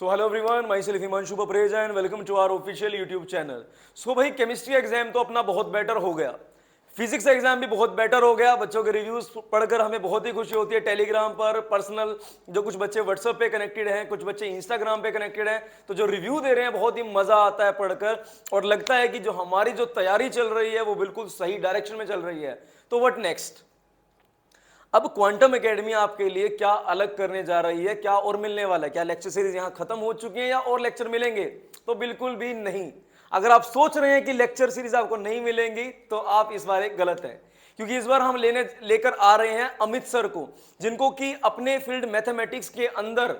So hello everyone, myself Himanshu Papreja and welcome to our official YouTube channel. So भाई chemistry exam तो अपना बहुत better हो गया, फिजिक्स एग्जाम भी बहुत बेटर हो गया। बच्चों के रिव्यूज पढ़कर हमें बहुत ही खुशी होती है। टेलीग्राम पर पर्सनल जो कुछ बच्चे व्हाट्सएप पे कनेक्टेड हैं, कुछ बच्चे इंस्टाग्राम पे कनेक्टेड हैं, तो जो रिव्यू दे रहे हैं बहुत ही मजा आता है पढ़कर और लगता है कि जो हमारी जो तैयारी चल रही है वो बिल्कुल सही डायरेक्शन में चल रही है। तो व्हाट नेक्स्ट? अब क्वांटम एकेडमी आपके लिए क्या अलग करने जा रही है, क्या और मिलने वाला है? क्या लेक्चर सीरीज यहां खत्म हो चुकी है या और लेक्चर मिलेंगे? तो बिल्कुल भी नहीं। अगर आप सोच रहे हैं कि लेक्चर सीरीज आपको नहीं मिलेंगी तो आप इस बार गलत है, क्योंकि इस बार हम लेकर आ रहे हैं अमित सर को, जिनको कि अपने फील्ड मैथमेटिक्स के अंदर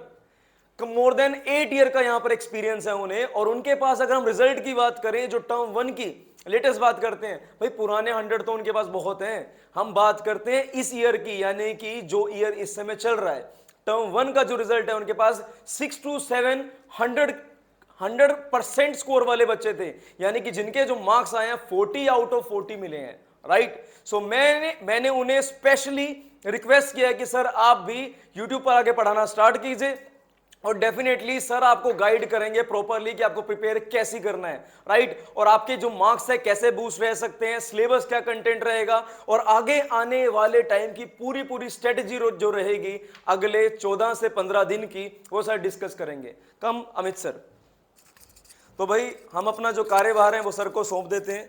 मोर देन 8 ईयर का यहां पर एक्सपीरियंस है उन्हें। और उनके पास अगर हम रिजल्ट की बात करें, जो टर्म 1 की लेटेस्ट बात करते हैं, भाई पुराने 100 तो उनके पास बहुत हैं। हम बात करते हैं इस ईयर की, यानी कि जो ईयर इस समय चल रहा है, टर्म 1 का जो रिजल्ट है उनके पास 6 to 7 100% स्कोर वाले बच्चे थे, यानी कि जिनके जो मार्क्स आए हैं 40 आउट ऑफ 40 मिले हैं। राइट। सो मैंने उन्हें स्पेशली रिक्वेस्ट किया कि सर आप भी यूट्यूब पर आके पढ़ाना स्टार्ट कीजिए और डेफिनेटली सर आपको गाइड करेंगे प्रॉपरली कि आपको प्रिपेयर कैसे करना है। राइट। और आपके जो मार्क्स है कैसे बूस्ट रह सकते हैं, सिलेबस क्या कंटेंट रहेगा और आगे आने वाले टाइम की पूरी स्ट्रेटजी जो रहेगी अगले 14 से 15 दिन की, वो सर डिस्कस करेंगे। कम अमित सर। तो भाई हम अपना जो कार्यभार है वो सर को सौंप देते हैं।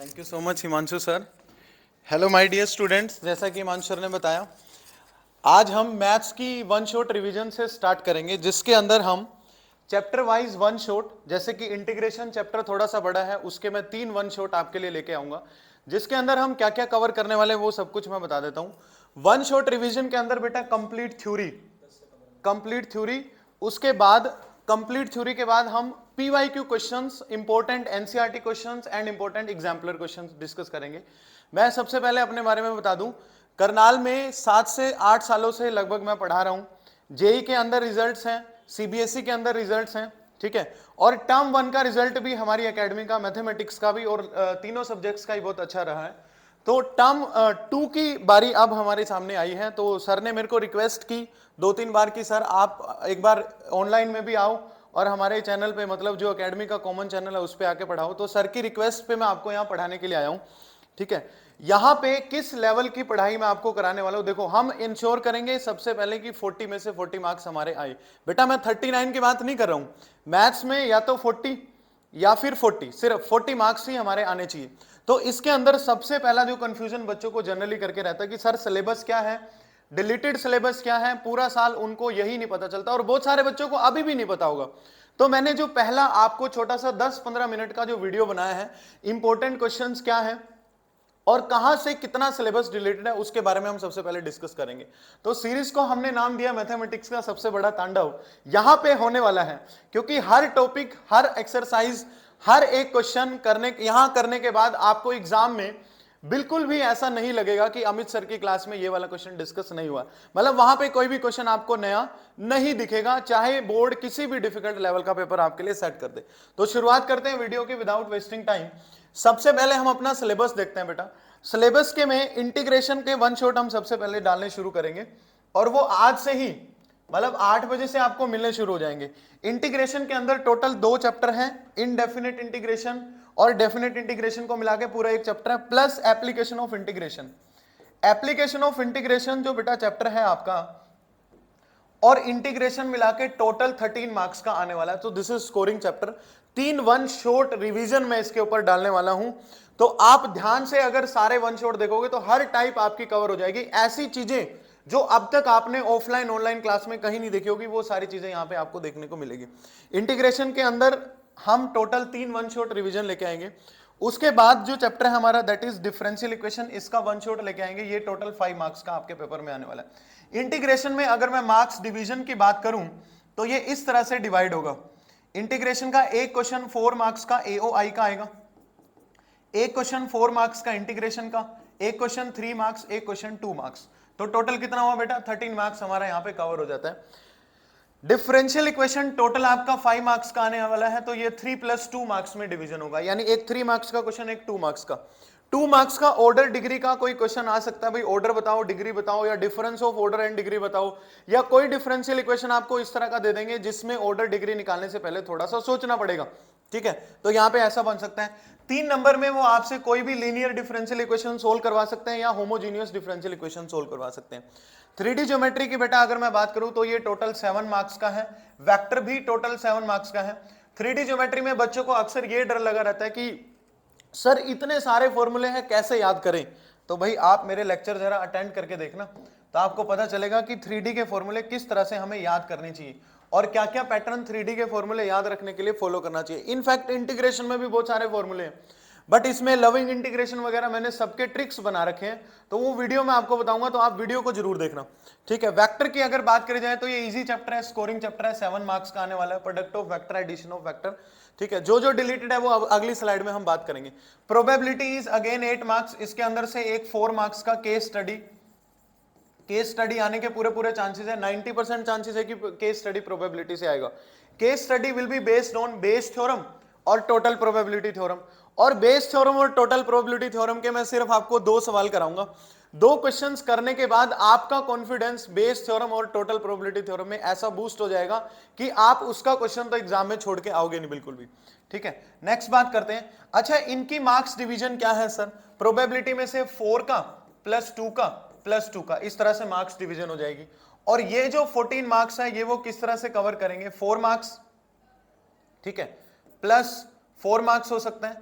Thank you so much Himanshu sir. Hello my dear students, जैसा कि हिमांशु सर ने बताया, आज हम मैथ्स की वन शॉट रिवीजन से स्टार्ट करेंगे, जिसके अंदर हम चैप्टर वाइज वन शॉट, जैसे कि इंटीग्रेशन चैप्टर थोड़ा सा बड़ा है, उसके मैं 3 वन शॉट आपके लिए लेके आऊंगा, जिसके अंदर हम क्या क्या कवर करने वाले हैं वो सब कुछ मैं बता देता हूं। वन शॉट रिवीजन के अंदर बेटा कंप्लीट थ्योरी, उसके बाद कंप्लीट थ्योरी के बाद हम PYQ questions, important NCERT questions and important exemplar questions discuss करेंगे। मैं सबसे पहले अपने बारे में बता दूं, करनाल में 7 से 8 सालों से लगभग मैं पढ़ा रहा हूं। जेई के अंदर रिजल्ट्स हैं, सीबीएसई के अंदर रिजल्ट्स हैं, ठीक है, और टर्म 1 का रिजल्ट भी हमारी एकेडमी का, मैथमेटिक्स का भी और तीनों सब्जेक्ट्स का ही बहुत अच्छा रहा है। तो टर्म 2 की बारी अब हमारे सामने आई है। तो सर ने मेरे को रिक्वेस्ट की 2-3 बार कि सर आप एक बार ऑनलाइन में भी आओ और हमारे चैनल पे, मतलब जो एकेडमी का कॉमन चैनल है उस पे आके पढ़ाओ। तो सर की रिक्वेस्ट पे मैं आपको यहाँ पढ़ाने के लिए आया हूँ, ठीक है। यहाँ पे किस लेवल की पढ़ाई मैं आपको कराने वाला हूँ, देखो हम इंश्योर करेंगे सबसे पहले कि 40 में से 40 मार्क्स हमारे आए। बेटा मैं 39 की बात नहीं कर रहा हूँ, मैथ्स में या तो 40 या फिर 40, सिर्फ 40 मार्क्स ही हमारे आने चाहिए। तो इसके अंदर सबसे पहला जो कंफ्यूजन बच्चों को जनरली करके रहता है कि सर सिलेबस क्या है, डिलीटेड सिलेबस क्या है, पूरा साल उनको यही नहीं पता चलता और बहुत सारे बच्चों को अभी भी नहीं पता होगा। तो मैंने जो पहला आपको छोटा सा 10-15 मिनट का जो वीडियो बनाया है, इंपॉर्टेंट क्वेश्चंस क्या है और कहां से कितना सिलेबस रिलेटेड है, उसके बारे में हम सबसे पहले डिस्कस करेंगे। तो सीरीज को हमने नाम दिया मैथमेटिक्स का सबसे बड़ा तांडव। यहां पे होने वाला है, क्योंकि हर टॉपिक, हर एक्सरसाइज, हर एक क्वेश्चन करने के बाद आपको एग्जाम में बिल्कुल भी ऐसा नहीं लगेगा कि अमित सर की क्लास में ये वाला क्वेश्चन डिस्कस नहीं हुआ। मतलब वहां पे कोई भी क्वेश्चन आपको नया नहीं दिखेगा, चाहे बोर्ड किसी भी डिफिकल्ट लेवल का पेपर आपके लिए सेट कर दे। तो शुरुआत करते हैं वीडियो की विदाउट वेस्टिंग टाइम। सबसे पहले हम अपना सिलेबस देखते हैं बेटा। सिलेबस के में इंटीग्रेशन के वन शॉट हम सबसे पहले डालने शुरू करेंगे और वो आज से ही, मतलब 8 बजे से आपको मिलने शुरू हो जाएंगे। इंटीग्रेशन के अंदर टोटल 2 चैप्टर हैं, इनडेफिनेट इंटीग्रेशन और डेफिनेट इंटीग्रेशन को मिला के पूरा एक चैप्टर है, plus application of integration. Application of integration जो बेटा चैप्टर है आपका और इंटीग्रेशन मिला के टोटल 13 मार्क्स का आने वाला है। तो this is scoring chapter. 3 one shot revision मैं इसके ऊपर डालने वाला हूं। तो आप ध्यान से अगर सारे वन शॉट देखोगे तो हर टाइप आपकी कवर हो जाएगी। ऐसी चीजें जो अब तक आपने ऑफलाइन ऑनलाइन क्लास में कहीं नहीं देखी होगी, वो सारी चीजें यहां पे आपको देखने को मिलेगी। इंटीग्रेशन के अंदर हम टोटल 3 वन शॉट रिवीजन लेके आएंगे। उसके बाद जो चैप्टर है हमारा, दैट इज डिफरेंशियल इक्वेशन, इसका वन शॉट लेके आएंगे। ये टोटल 5 मार्क्स का आपके पेपर में आने वाला है। इंटीग्रेशन में अगर मैं मार्क्स डिवीजन की बात करूं तो ये इस तरह से डिवाइड होगा। इंटीग्रेशन का एक क्वेश्चन 4 मार्क्स का एओआई का आएगा, एक क्वेश्चन 4 मार्क्स का इंटीग्रेशन का, एक क्वेश्चन 3 मार्क्स, एक क्वेश्चन 2 मार्क्स। तो टोटल कितना हुआ बेटा? 13 मार्क्स हमारा यहाँ पे कवर हो जाता है। डिफरेंशियल इक्वेशन टोटल आपका 5 मार्क्स का आने वाला है, तो ये 3 + 2 मार्क्स में डिवीजन होगा, यानी एक 3 मार्क्स का क्वेश्चन, एक 2 मार्क्स का। 2 मार्क्स का ऑर्डर डिग्री का कोई क्वेश्चन आ सकता है, भाई ऑर्डर बताओ, डिग्री बताओ, या difference of order and degree बताओ, या कोई डिफरेंशियल इक्वेशन आपको इस तरह का दे देंगे जिसमें ऑर्डर डिग्री निकालने से पहले थोड़ा सा सोचना पड़ेगा, ठीक है। तो यहां पे ऐसा बन सकता है। 3 नंबर में वो आपसे कोई भी लीनियर डिफरेंशियल इक्वेशन सोल्व करवा सकते हैं या होमोजीनियस डिफरेंशियल इक्वेशन सोल्व करवा सकते हैं। 3D ज्योमेट्री की बेटा अगर मैं बात करूं तो ये टोटल 7 मार्क्स का है, वेक्टर भी टोटल 7 मार्क्स का है। 3D ज्योमेट्री में बच्चों को अक्सर ये डर लगा रहता है कि सर इतने सारे फॉर्मूले हैं कैसे याद करें। तो भाई आप मेरे लेक्चर जरा अटेंड करके देखना, तो आपको पता चलेगा कि 3D के फॉर्मूले किस तरह से हमें याद करने चाहिए और क्या क्या पैटर्न 3D के फॉर्मूले याद रखने के लिए फॉलो करना चाहिए। इनफैक्ट इंटीग्रेशन में भी बहुत सारे फॉर्मूले हैं, बट इसमें लविंग इंटीग्रेशन वगैरह मैंने सबके ट्रिक्स बना रखे हैं, तो वो वीडियो मैं आपको बताऊंगा, तो आप वीडियो को जरूर देखना, ठीक है। वेक्टर की अगर बात करी जाए तो ये इजी चैप्टर है, स्कोरिंग चैप्टर है, 7 मार्क्स का आने वाला है, product of vector, addition of vector, ठीक है। जो डिलीटेड है वो अगली स्लाइड में हम बात करेंगे। प्रोबेबिलिटी इज अगेन 8 मार्क्स, इसके अंदर से एक 4 मार्क्स का केस स्टडी आने के पूरे चांसेस है, 90% चांसेस है कि केस स्टडी प्रोबेबिलिटी से आएगा। Case study will be based on Bayes theorem और टोटल प्रोबेबिलिटी थ्योरम, और बेस थ्योरम और टोटल प्रोबेबिलिटी थ्योरम के मैं सिर्फ आपको 2 सवाल कराऊंगा। 2 क्वेश्चंस करने के बाद आपका कॉन्फिडेंस बेस थ्योरम और टोटल प्रोबेबिलिटी थ्योरम में ऐसा बूस्ट हो जाएगा कि आप उसका क्वेश्चन तो एग्जाम में छोड़ के आओगे नहीं बिल्कुल भी, ठीक है। नेक्स्ट बात करते हैं, अच्छा इनकी मार्क्स डिवीजन क्या है सर। प्रोबेबिलिटी में से 4 का प्लस 2 का प्लस 2 का, इस तरह से मार्क्स डिवीजन हो जाएगी। और ये जो 14 मार्क्स है ये वो किस तरह से कवर करेंगे, 4 मार्क्स, ठीक है, प्लस 4 मार्क्स हो सकते हैं,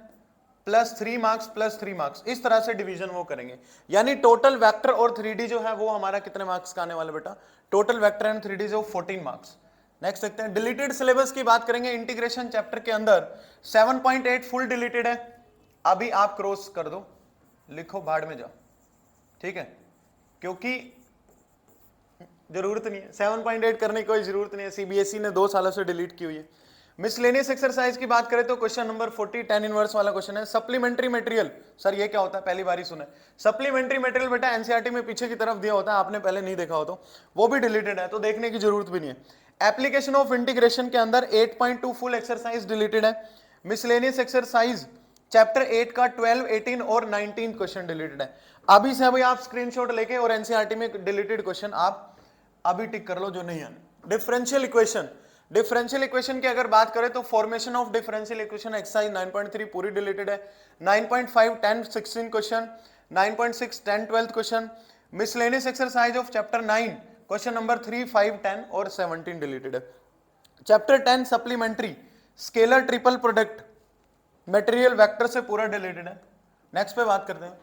प्लस 3 मार्क्स प्लस 3 मार्क्स, इस तरह से डिवीजन वो करेंगे। यानी टोटल वेक्टर और 3D जो है वो हमारा कितने मार्क्स का आने वाला बेटा, टोटल वेक्टर एंड 3D जो 14 मार्क्स। नेक्स्ट देखते हैं, डिलीटेड सिलेबस की बात करेंगे। इंटीग्रेशन चैप्टर के अंदर 7.8 फुल डिलीटेड है, अभी आप क्रॉस कर दो, लिखो भाड़ में जाओ, ठीक है, क्योंकि जरूरत नहीं है 7.8 करने की, कोई जरूरत नहीं है, सीबीएसई ने 2 सालों से डिलीट की हुई है। मिसलेनियस एक्सरसाइज की बात करें तो क्वेश्चन नंबर 40 10 इनवर्स वाला क्वेश्चन है। सप्लीमेंट्री मटेरियल, सर ये क्या होता है, पहली बार ही सुना है। सप्लीमेंट्री मटेरियल बेटा एनसीईआरटी में पीछे की तरफ दिया होता है, आपने पहले नहीं देखा हो तो वो भी डिलीटेड है, तो देखने की जरूरत भी नहीं है। एप्लीकेशन ऑफ इंटीग्रेशन के अंदर 8.2 फुल एक्सरसाइज डिलीटेड है। मिसलेनियस एक्सरसाइज चैप्टर 8 का 12 18 और 19 क्वेश्चन डिलीटेड है। अभी से अभी आप स्क्रीनशॉट लेके और एनसीईआरटी में डिलीटेड क्वेश्चन आप अभी टिक कर लो जो नहीं आने। डिफरेंशियल इक्वेशन की अगर बात करें तो formation of differential equation exercise 9.3 पूरी डिलीटेड है। 9.5 10 16 question, 9.6 10 12 question. Miscellaneous exercise of chapter 9 question number 3 5 10 और 17 डिलीटेड है। Chapter 10 supplementary scalar triple product material vector से पूरा डिलीटेड है। नेक्स्ट पे बात करते हैं,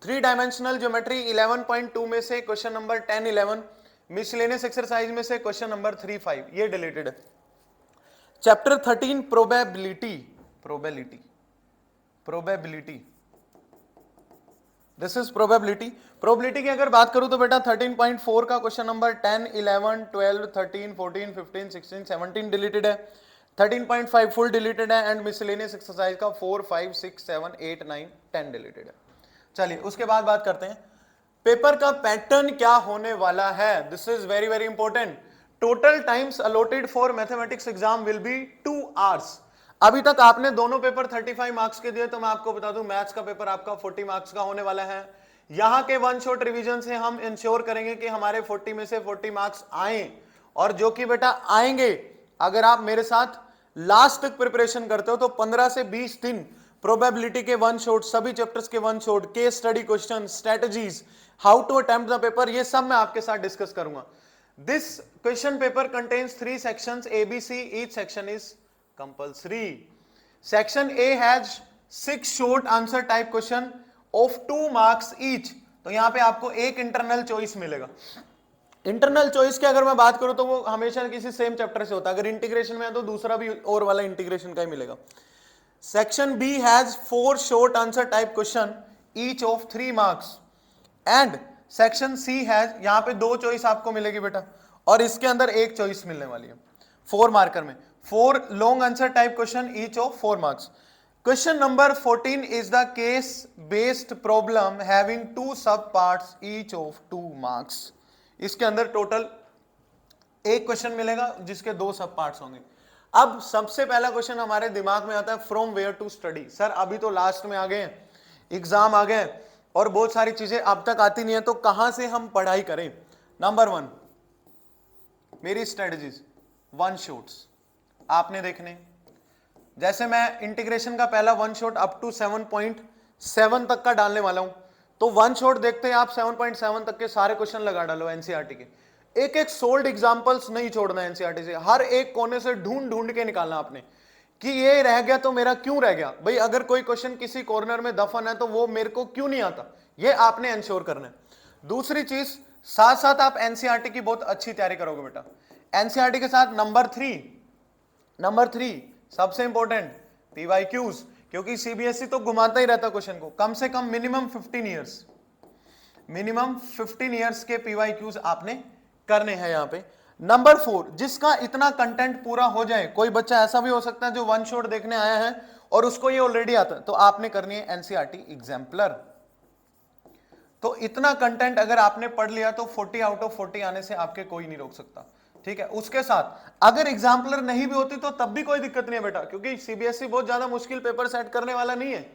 3 डायमेंशनल ज्योमेट्री 11.2 में से क्वेश्चन नंबर 10 11, मिसलेनियस एक्सरसाइज में से क्वेश्चन नंबर 3 5 ये डिलीटेड है। Chapter 13 probability this is probability की अगर बात करूं तो बेटा 13.4 का क्वेश्चन नंबर 10 11 12 13 14 15 16 17 डिलीटेड है। 13.5 फुल डिलीटेड है एंड मिसलेनियस एक्सरसाइज का 4 5 6 7 8 9 10 डिलीटेड है। चलिए उसके बाद बात करते हैं पेपर का पैटर्न क्या होने वाला है। This is very very important. Total times allotted for mathematics exam will be 2 hours. अभी तक आपने दोनों पेपर 35 मार्क्स के दिए, तो मैं आपको बता दूं मैथ्स का पेपर आपका 40 मार्क्स का होने वाला है। यहां के वन शॉट रिवीजन से हम इंश्योर करेंगे कि हमारे 40 में से 40 मार्क्स आए, और जो कि बेटा आएंगे अगर आप मेरे साथ लास्ट तक प्रिपरेशन करते हो तो 15 से 20 दिन प्रोबेबिलिटी के वन शॉट, सभी चैप्टर्स के one shot, case study question, strategies, how to attempt the paper, ये सब मैं आपके साथ डिस्कस करूंगा। This question paper contains 3 sections ABC, each section is compulsory. Section A has 6 short answer type question of 2 marks each. तो यहां पे आपको एक इंटरनल चॉइस मिलेगा। इंटरनल चॉइस की अगर मैं बात करूं तो वो हमेशा किसी सेम चैप्टर से होता है, अगर इंटीग्रेशन में है तो दूसरा भी और वाला इंटीग्रेशन का ही मिलेगा। Section B has 4 short answer type question each of 3 marks and section C has, यहां पे 2 चॉइस आपको मिलेगी बेटा, और इसके अंदर एक चॉइस मिलने वाली है 4 मार्कर में। 4 long answer type question each of 4 marks. Question number 14 is the case based problem having 2 सब पार्ट्स ईच ऑफ 2 मार्क्स। इसके अंदर टोटल एक क्वेश्चन मिलेगा जिसके 2 सब पार्ट्स होंगे। अब सबसे पहला क्वेश्चन हमारे दिमाग में आता है from where to study. Sir अभी तो लास्ट में आ गए हैं, एग्जाम आ गए और बहुत सारी चीजें अब तक आती नहीं है, तो कहां से हम पढ़ाई करें? नंबर 1 मेरी स्ट्रेटजीज, वन शॉट्स आपने देखने। जैसे मैं इंटीग्रेशन का पहला वन शॉट अप टू 7.7 तक का डालने वाला हूं, तो वन शॉट देखते हैं आप 7.7 तक के सारे क्वेश्चन लगा डालो एनसीईआरटी के। एक एक सोल्ड एग्जांपल्स नहीं छोड़ना एनसीईआरटी से, हर एक कोने से ढूंढ ढूंढ के निकालना आपने कि ये रह गया तो मेरा क्यों रह गया। भाई अगर कोई क्वेश्चन किसी कॉर्नर में दफन है तो वो मेरे को क्यों नहीं आता, ये आपने इंश्योर करना है। दूसरी चीज, साथ साथ आप एनसीईआरटी की बहुत अच्छी तैयारी करोगे बेटा। एनसीईआरटी के साथ नंबर थ्री सबसे इंपॉर्टेंट पीवाईक्यूज, क्योंकि सीबीएसई तो घुमाता ही रहता क्वेश्चन को। कम से कम मिनिमम 15 इयर्स के पीवाईक्यूज आपने करने हैं यहां पे। नंबर 4, जिसका इतना कंटेंट पूरा हो जाए, कोई बच्चा ऐसा भी हो सकता है जो वन शॉट देखने आया है और उसको ये ऑलरेडी आता है, तो आपने करनी है एनसीईआरटी एग्जाम्पलर। तो इतना कंटेंट अगर आपने पढ़ लिया तो 40 आउट ऑफ 40 आने से आपके कोई नहीं रोक सकता, ठीक है। उसके साथ अगर एग्जाम्पलर नहीं भी होती तो तब भी कोई दिक्कत नहीं है बेटा, क्योंकि सीबीएसई बहुत ज्यादा मुश्किल पेपर सेट करने वाला नहीं है,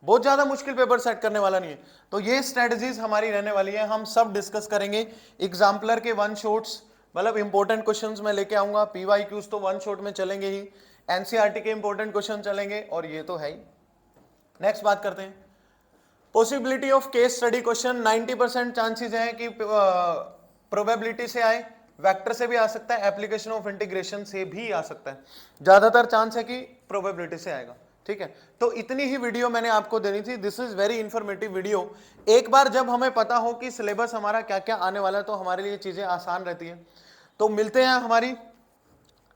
बहुत ज्यादा मुश्किल पेपर सेट करने वाला नहीं है। तो ये स्ट्रेटजीज हमारी रहने वाली है, हम सब डिस्कस करेंगे। एग्जाम्पलर के वन शॉट्स, मतलब इंपॉर्टेंट क्वेश्चंस मैं लेके आऊंगा। पीवाईक्यूज तो वन शॉट में चलेंगे ही, एनसीईआरटी के इंपॉर्टेंट क्वेश्चन चलेंगे, और ये तो है ही। नेक्स्ट बात करते हैं possibility of case study question. 90% chances है कि प्रोबेबिलिटी से आए, वेक्टर से भी आ सकता है, एप्लीकेशन ऑफ इंटीग्रेशन से भी आ सकता है। ज्यादातर चांस है कि प्रोबेबिलिटी से आएगा, ठीक है। तो इतनी ही वीडियो मैंने आपको देनी थी। This is very informative video. एक बार जब हमें पता हो कि सिलेबस हमारा क्या क्या आने वाला है तो हमारे लिए चीजें आसान रहती है। तो मिलते हैं हमारी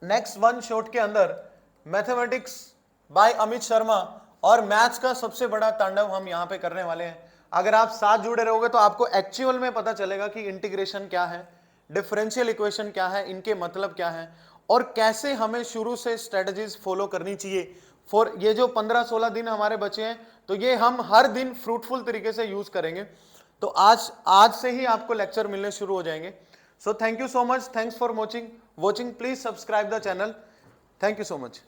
नेक्स्ट वन शॉट के अंदर। मैथमेटिक्स बाय अमित शर्मा और मैथ्स का सबसे बड़ा तांडव हम यहाँ पे करने वाले हैं। अगर आप साथ जुड़े रहोगे तो आपको एक्चुअल में पता चलेगा कि इंटीग्रेशन क्या है, डिफरेंशियल इक्वेशन क्या है, इनके मतलब क्या है, और कैसे हमें शुरू से स्ट्रेटजीज फॉलो करनी चाहिए। फॉर ये जो 15-16 दिन हमारे बचे हैं, तो ये हम हर दिन फ्रूटफुल तरीके से यूज करेंगे। तो आज से ही आपको लेक्चर मिलने शुरू हो जाएंगे। So thank you so much, thanks for watching. Please subscribe the channel. Thank you so much.